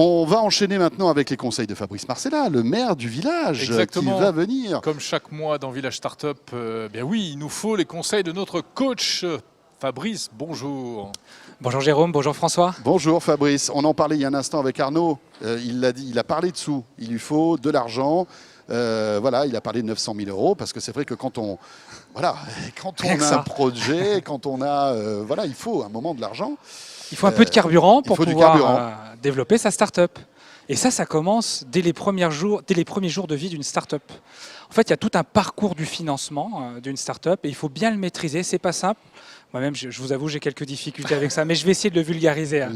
On va enchaîner maintenant avec les conseils de Fabrice Marcella, le maire du village, Exactement. qui va venir. Comme chaque mois dans Village Startup, bien oui, il nous faut les conseils de notre coach. Fabrice, bonjour. Bonjour Jérôme, bonjour François. Bonjour Fabrice, on en parlait il y a un instant avec Arnaud, il l'a dit, il a parlé de sous, il lui faut de l'argent. Voilà, il a parlé de 900 000 euros parce que c'est vrai que quand on a un projet, quand on a, voilà, il faut un moment de l'argent. Il faut un peu de carburant pour pouvoir développer sa start-up. Et ça commence dès les premiers jours de vie d'une start-up. En fait, il y a tout un parcours du financement d'une start-up et il faut bien le maîtriser. C'est pas simple. Moi-même, je vous avoue, j'ai quelques difficultés avec ça, mais je vais essayer de le vulgariser.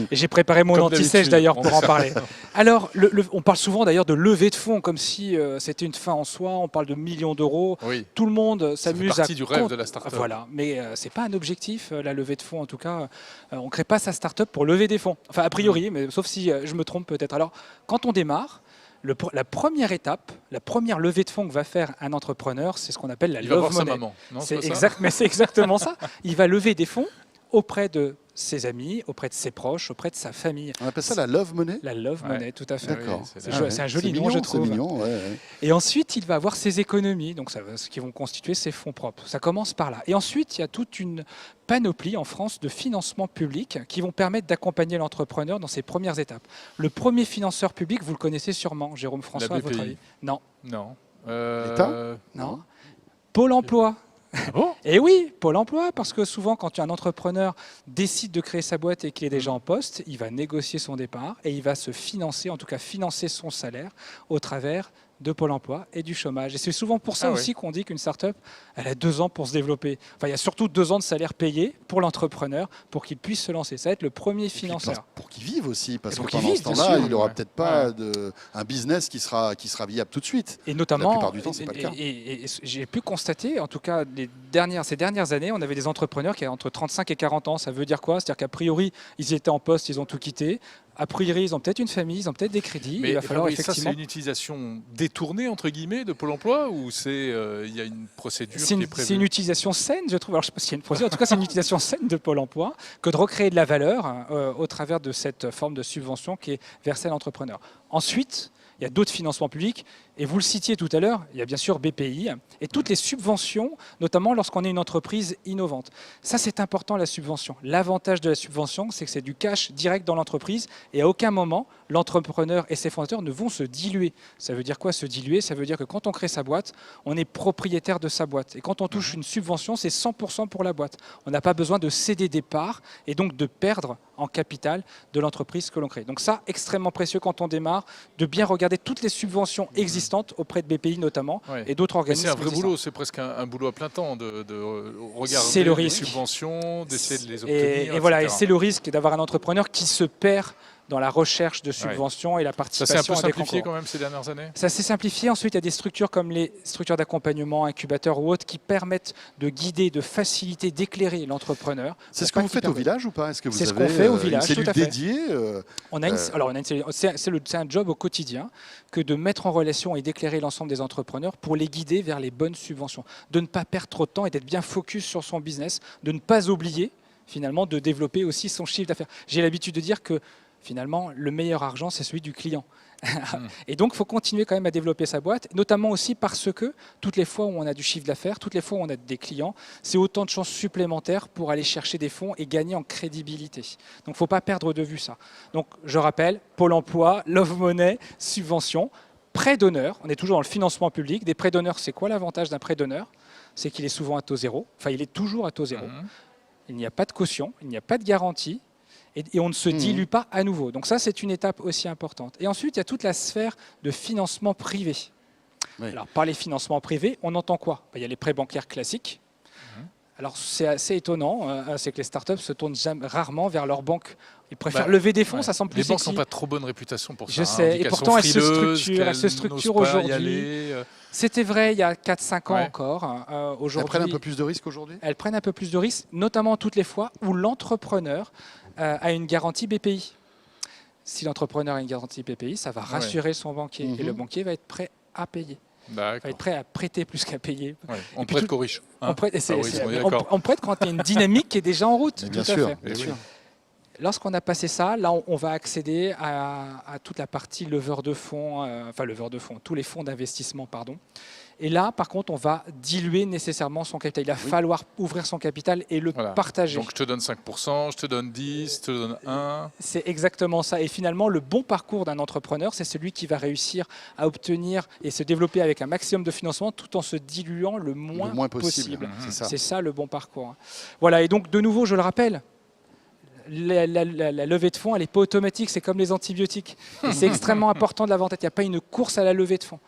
Et j'ai préparé mon anti-sèche d'ailleurs pour en parler. Alors, on parle souvent d'ailleurs de levée de fonds, comme si c'était une fin en soi. On parle de millions d'euros. Oui. Tout le monde s'amuse à... C'est partie du rêve de la start-up. Voilà, mais c'est pas un objectif, la levée de fonds en tout cas. On ne crée pas sa start-up pour lever des fonds. Enfin, a priori, mais sauf si je me trompe peut-être. Alors, quand on démarre, la première étape, la première levée de fonds que va faire un entrepreneur, c'est ce qu'on appelle la love money. C'est exactement ça. Il va lever des fonds auprès de ses amis, auprès de ses proches, auprès de sa famille. On appelle ça la love money ? La love money, tout à fait. D'accord. C'est un joli nom, je trouve. C'est mignon, ouais. Et ensuite, il va avoir ses économies, donc ce qui vont constituer ses fonds propres. Ça commence par là. Et ensuite, il y a toute une panoplie en France de financements publics qui vont permettre d'accompagner l'entrepreneur dans ses premières étapes. Le premier financeur public, vous le connaissez sûrement, Jérôme François, à votre avis ? Non. Non. L'État ? Non. Pôle emploi. Oh. Et oui, Pôle emploi, parce que souvent, quand un entrepreneur décide de créer sa boîte et qu'il est déjà en poste, il va négocier son départ et il va se financer, en tout cas financer son salaire au travers de Pôle emploi et du chômage. Et c'est souvent pour ça aussi qu'on dit qu'une start-up, elle a 2 ans pour se développer. Enfin, il y a surtout 2 ans de salaire payé pour l'entrepreneur pour qu'il puisse se lancer. Ça va être le premier financeur. Pour qu'il vive aussi, parce que pour qu'il pendant vive, ce temps-là, il n'aura ouais. peut-être pas un business qui sera viable tout de suite. Et notamment, la plupart du temps, c'est pas le cas. Et j'ai pu constater, en tout cas, ces dernières années, on avait des entrepreneurs qui avaient entre 35 et 40 ans. Ça veut dire quoi ? C'est-à-dire qu'a priori, ils étaient en poste, ils ont tout quitté. A priori, ils ont peut-être une famille, ils ont peut-être des crédits. Mais il va falloir ça, c'est une utilisation détournée, entre guillemets, de Pôle emploi ou il y a une procédure qui est prévue ? C'est une utilisation saine, je trouve. Alors, je ne sais pas s'il y a une procédure. En tout cas, c'est une utilisation saine de Pôle emploi que de recréer de la valeur au travers de cette forme de subvention qui est versée à l'entrepreneur. Ensuite, il y a d'autres financements publics. Et vous le citiez tout à l'heure, il y a bien sûr BPI et toutes les subventions, notamment lorsqu'on est une entreprise innovante. Ça, c'est important, la subvention. L'avantage de la subvention, c'est que c'est du cash direct dans l'entreprise et à aucun moment, l'entrepreneur et ses fondateurs ne vont se diluer. Ça veut dire quoi, se diluer ? Ça veut dire que quand on crée sa boîte, on est propriétaire de sa boîte. Et quand on touche une subvention, c'est 100% pour la boîte. On n'a pas besoin de céder des parts et donc de perdre en capital de l'entreprise que l'on crée. Donc ça, extrêmement précieux quand on démarre, de bien regarder toutes les subventions existantes auprès de BPI notamment et d'autres organismes. C'est un vrai boulot, c'est presque un boulot à plein temps de regarder les subventions, d'essayer de les obtenir. Et voilà, et c'est le risque d'avoir un entrepreneur qui se perd dans la recherche de subventions et la participation. Ça s'est un peu simplifié quand même ces dernières années ? Ça s'est simplifié. Ensuite, il y a des structures comme les structures d'accompagnement, incubateurs ou autres qui permettent de guider, de faciliter, d'éclairer l'entrepreneur. C'est ce que vous faites au village ou pas ? Est-ce que vous avez ce qu'on fait au village, une cellule dédiée C'est un job au quotidien que de mettre en relation et d'éclairer l'ensemble des entrepreneurs pour les guider vers les bonnes subventions. De ne pas perdre trop de temps et d'être bien focus sur son business, de ne pas oublier finalement de développer aussi son chiffre d'affaires. J'ai l'habitude de dire que finalement, le meilleur argent, c'est celui du client. Et donc, il faut continuer quand même à développer sa boîte, notamment aussi parce que toutes les fois où on a du chiffre d'affaires, toutes les fois où on a des clients, c'est autant de chances supplémentaires pour aller chercher des fonds et gagner en crédibilité. Donc, il ne faut pas perdre de vue ça. Donc, je rappelle, Pôle emploi, Love Money, subvention, prêt d'honneur. On est toujours dans le financement public. Des prêts d'honneur, c'est quoi l'avantage d'un prêt d'honneur ? C'est qu'il est souvent à taux zéro. Enfin, il est toujours à taux zéro. Il n'y a pas de caution, il n'y a pas de garantie. Et on ne se dilue pas à nouveau. Donc ça, c'est une étape aussi importante. Et ensuite, il y a toute la sphère de financement privé. Oui. Alors, par les financements privés, on entend quoi ? Il y a les prêts bancaires classiques. Alors, c'est assez étonnant, c'est que les startups se tournent rarement vers leurs banques. Ils préfèrent lever des fonds, ça semble plus sexy. Les banques n'ont pas trop bonne réputation pour ça. Je sais, et pourtant, elles se structurent aujourd'hui. C'était vrai il y a 4-5 ans encore. Elles prennent un peu plus de risques aujourd'hui ? Elles prennent un peu plus de risques, notamment toutes les fois où l'entrepreneur a une garantie BPI. Si l'entrepreneur a une garantie BPI, ça va rassurer son banquier. Et le banquier va être prêt à payer. Va être prêt à prêter plus qu'à payer. On prête qu'aux riches. On prête quand il y a une dynamique qui est déjà en route. Bien sûr. Lorsqu'on a passé ça, là, on va accéder à toute la partie leveur de fonds, tous les fonds d'investissement, pardon. Et là, par contre, on va diluer nécessairement son capital. Il va falloir ouvrir son capital et le partager. Donc, je te donne 5%, je te donne 10, je te donne 1. C'est exactement ça. Et finalement, le bon parcours d'un entrepreneur, c'est celui qui va réussir à obtenir et se développer avec un maximum de financement tout en se diluant le moins possible. C'est ça le bon parcours. Voilà. Et donc, de nouveau, je le rappelle, la levée de fonds, elle n'est pas automatique, c'est comme les antibiotiques. Et c'est extrêmement important de l'avoir en tête. Il n'y a pas une course à la levée de fonds.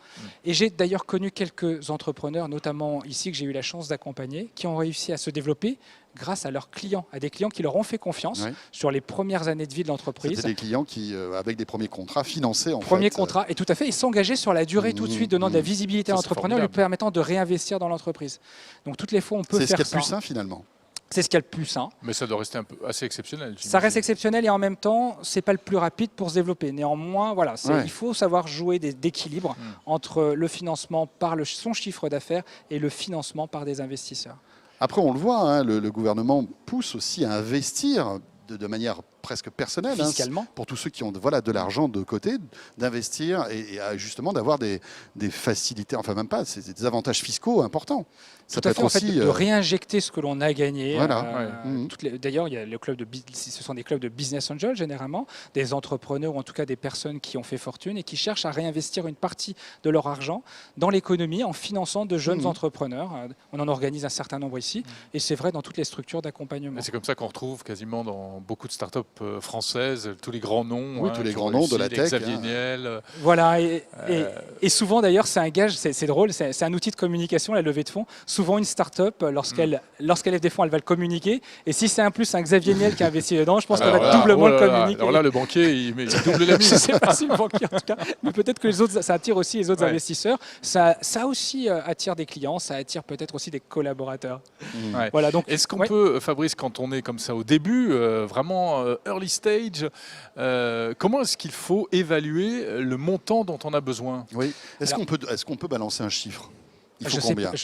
Et j'ai d'ailleurs connu quelques entrepreneurs, notamment ici que j'ai eu la chance d'accompagner, qui ont réussi à se développer grâce à leurs clients, à des clients qui leur ont fait confiance sur les premières années de vie de l'entreprise. C'était des clients qui, avec des premiers contrats financés Premiers contrats, et tout à fait, ils s'engageaient sur la durée tout de suite, donnant de la visibilité à l'entrepreneur, lui permettant de réinvestir dans l'entreprise. Donc toutes les fois, on peut faire ça. C'est ce qu'il y a de plus sain finalement. C'est ce qu'il y a de plus sain. Mais ça doit rester assez exceptionnel. Ça reste exceptionnel et en même temps, c'est pas le plus rapide pour se développer. Néanmoins, voilà, il faut savoir jouer d'équilibre entre le financement par son chiffre d'affaires et le financement par des investisseurs. Après, on le voit, hein, le gouvernement pousse aussi à investir de manière presque personnelle, fiscalement, pour tous ceux qui ont de l'argent de côté, d'investir et justement d'avoir des facilités, enfin même pas, c'est des avantages fiscaux importants. Ça peut être aussi de réinjecter ce que l'on a gagné. Voilà. D'ailleurs, il y a ce sont des clubs de business angels généralement, des entrepreneurs ou en tout cas des personnes qui ont fait fortune et qui cherchent à réinvestir une partie de leur argent dans l'économie en finançant de jeunes entrepreneurs. On en organise un certain nombre ici et c'est vrai dans toutes les structures d'accompagnement. C'est comme ça qu'on retrouve quasiment dans beaucoup de startups françaises tous les grands noms. Oui, tous les grands noms de la tech. Xavier Niel. Voilà, et souvent d'ailleurs c'est un gage, c'est drôle, c'est un outil de communication, la levée de fonds. Souvent, une start-up, lorsqu'elle lève des fonds, elle va le communiquer. Et si c'est un Xavier Niel qui a investi dedans, je pense qu'on va doublement le communiquer. Alors là, le banquier, il double la mise. Je ne sais pas si le banquier, en tout cas. Mais peut-être que ça attire aussi les autres investisseurs. Ça aussi attire des clients, ça attire peut-être aussi des collaborateurs. Voilà, donc, est-ce qu'on peut, Fabrice, quand on est comme ça au début, vraiment early stage, comment est-ce qu'il faut évaluer le montant dont on a besoin? Est-ce qu'on peut balancer un chiffre?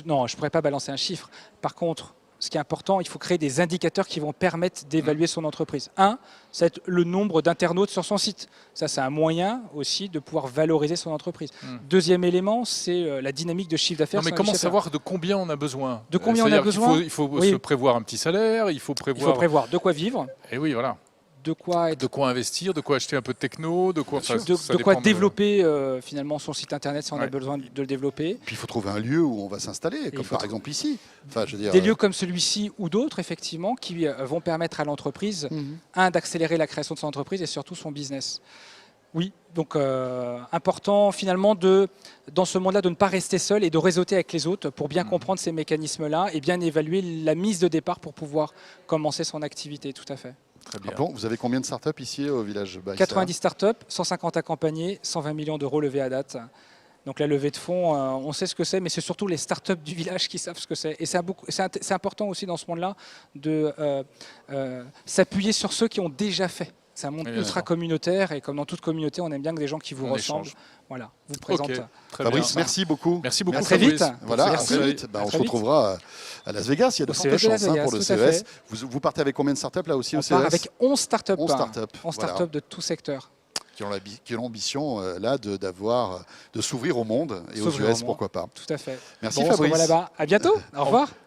Non, je ne pourrais pas balancer un chiffre. Par contre, ce qui est important, il faut créer des indicateurs qui vont permettre d'évaluer son entreprise. Un, c'est le nombre d'internautes sur son site. Ça, c'est un moyen aussi de pouvoir valoriser son entreprise. Deuxième élément, c'est la dynamique de chiffre d'affaires. Mais comment savoir de combien on a besoin? De combien on a besoin? Il faut se prévoir un petit salaire, il faut prévoir de quoi vivre. Et oui, voilà. De quoi investir, de quoi acheter un peu de techno, de quoi, développer finalement son site internet si on a besoin de le développer. Puis il faut trouver un lieu où on va s'installer, comme par exemple ici. Enfin, je veux dire, des lieux comme celui-ci ou d'autres, effectivement, qui vont permettre à l'entreprise, d'accélérer la création de son entreprise et surtout son business. Oui, donc important finalement dans ce monde-là de ne pas rester seul et de réseauter avec les autres pour bien comprendre ces mécanismes-là et bien évaluer la mise de départ pour pouvoir commencer son activité, tout à fait. Très bien. Bon, vous avez combien de startups ici au village Baïsa? 90 startups, 150 accompagnés, 120 millions d'euros levés à date. Donc la levée de fonds, on sait ce que c'est, mais c'est surtout les startups du village qui savent ce que c'est. Et c'est important aussi dans ce monde-là de s'appuyer sur ceux qui ont déjà fait. C'est un monde ultra communautaire et comme dans toute communauté, on aime bien que des gens qui vous ressemblent vous présentent. Fabrice, merci beaucoup. Merci beaucoup. Très vite. Voilà, très vite. On se retrouvera à Las Vegas. Il y a de fortes chances pour le CES. Vous partez avec combien de startups là aussi au CES? On part avec 11 startups. 11 startups de tout secteur. Qui ont l'ambition là de s'ouvrir au monde et aux US, pourquoi pas. Tout à fait. Merci Fabrice. On se revoit là-bas. À bientôt. Au revoir.